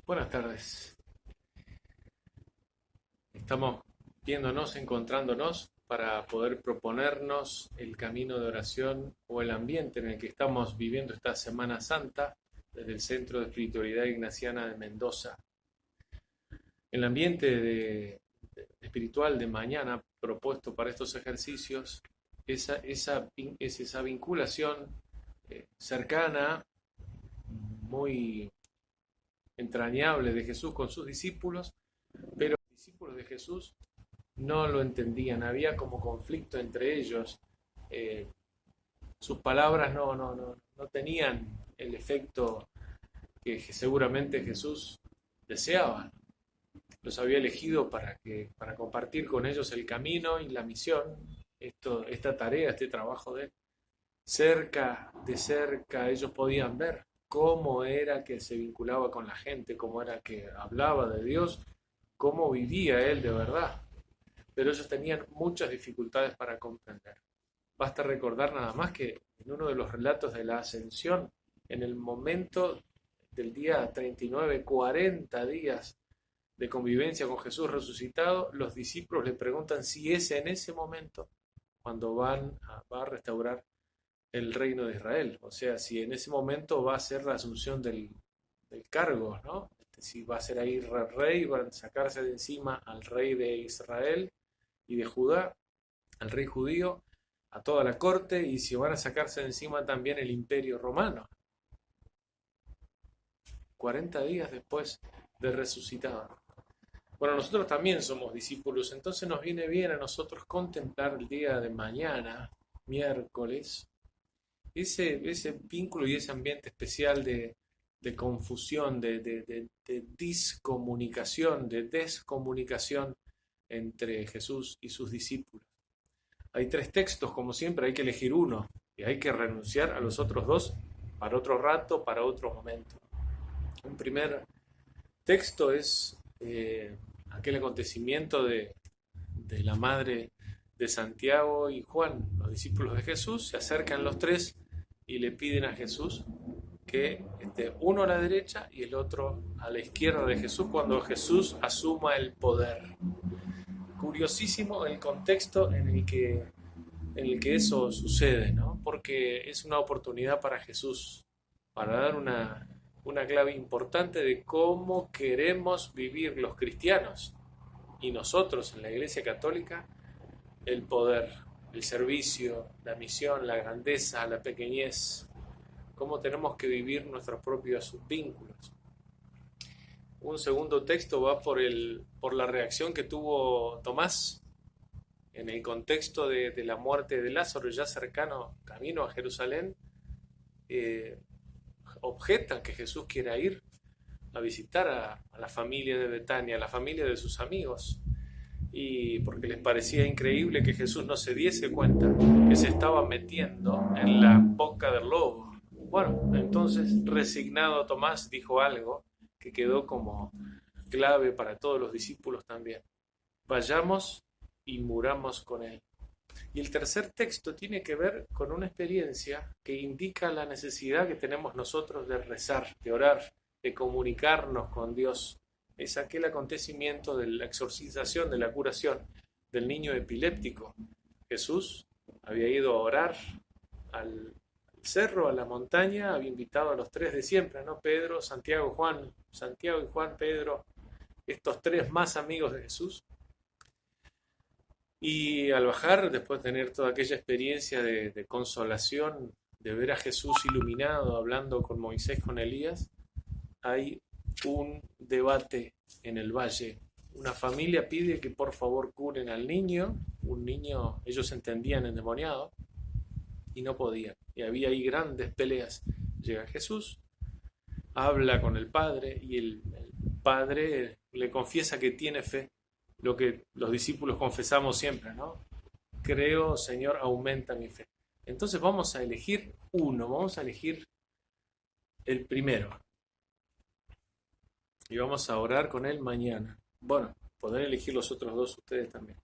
Buenas tardes. Estamos viéndonos, encontrándonos para poder proponernos el camino de oración o el ambiente en el que estamos viviendo esta Semana Santa desde el Centro de Espiritualidad Ignaciana de Mendoza. El ambiente espiritual de mañana propuesto para estos ejercicios es esa vinculación cercana, muy entrañable de Jesús con sus discípulos, pero los discípulos de Jesús no lo entendían, había como conflicto entre ellos, sus palabras no tenían el efecto que seguramente Jesús deseaba. Los había elegido para compartir con ellos el camino y la misión, esta tarea, este trabajo de él. De cerca, ellos podían ver cómo era que se vinculaba con la gente, cómo era que hablaba de Dios, cómo vivía él de verdad. Pero ellos tenían muchas dificultades para comprender. Basta recordar nada más que en uno de los relatos de la Ascensión, en el momento del día 39, 40 días de convivencia con Jesús resucitado, los discípulos le preguntan si es en ese momento cuando va a restaurar el reino de Israel. O sea, si en ese momento va a ser la asunción del cargo, ¿no? Si va a ser ahí rey, van a sacarse de encima al rey de Israel y de Judá, al rey judío, a toda la corte, y si van a sacarse de encima también el imperio romano. 40 días después de resucitado. Bueno, nosotros también somos discípulos, entonces nos viene bien a nosotros contemplar el día de mañana, miércoles, ese vínculo y ese ambiente especial de confusión, de discomunicación, de descomunicación entre Jesús y sus discípulos. Hay tres textos, como siempre, hay que elegir uno y hay que renunciar a los otros dos para otro rato, para otro momento. Un primer texto es aquel acontecimiento de la madre de Santiago y Juan, los discípulos de Jesús. Se acercan los tres y le piden a Jesús que esté uno a la derecha y el otro a la izquierda de Jesús cuando Jesús asuma el poder. Curiosísimo el contexto en el que eso sucede, ¿no? Porque es una oportunidad para Jesús, para dar una clave importante de cómo queremos vivir los cristianos y nosotros en la Iglesia Católica el poder, el servicio, la misión, la grandeza, la pequeñez, cómo tenemos que vivir nuestros propios vínculos. Un segundo texto va por la reacción que tuvo Tomás en el contexto de la muerte de Lázaro, ya cercano, camino a Jerusalén. Objetan que Jesús quiera ir a visitar a la familia de Betania, a la familia de sus amigos, y porque les parecía increíble que Jesús no se diese cuenta que se estaba metiendo en la boca del lobo. Bueno, entonces resignado Tomás dijo algo que quedó como clave para todos los discípulos también: vayamos y muramos con él. Y el tercer texto tiene que ver con una experiencia que indica la necesidad que tenemos nosotros de rezar, de orar, de comunicarnos con Dios. Es aquel acontecimiento de la exorcización, de la curación del niño epiléptico. Jesús había ido a orar al cerro, a la montaña, había invitado a los tres de siempre, ¿no? Pedro, Santiago y Juan, Pedro, estos tres más amigos de Jesús. Y al bajar, después de tener toda aquella experiencia de consolación, de ver a Jesús iluminado, hablando con Moisés, con Elías, hay un debate en el valle. Una familia pide que por favor curen al niño, un niño, ellos entendían endemoniado, y no podían. Y había ahí grandes peleas. Llega Jesús, habla con el Padre, y el Padre le confiesa que tiene fe, lo que los discípulos confesamos siempre, ¿no? Creo, Señor, aumenta mi fe. Entonces vamos a elegir uno, vamos a elegir el primero. Y vamos a orar con él mañana. Bueno, podrán elegir los otros dos ustedes también.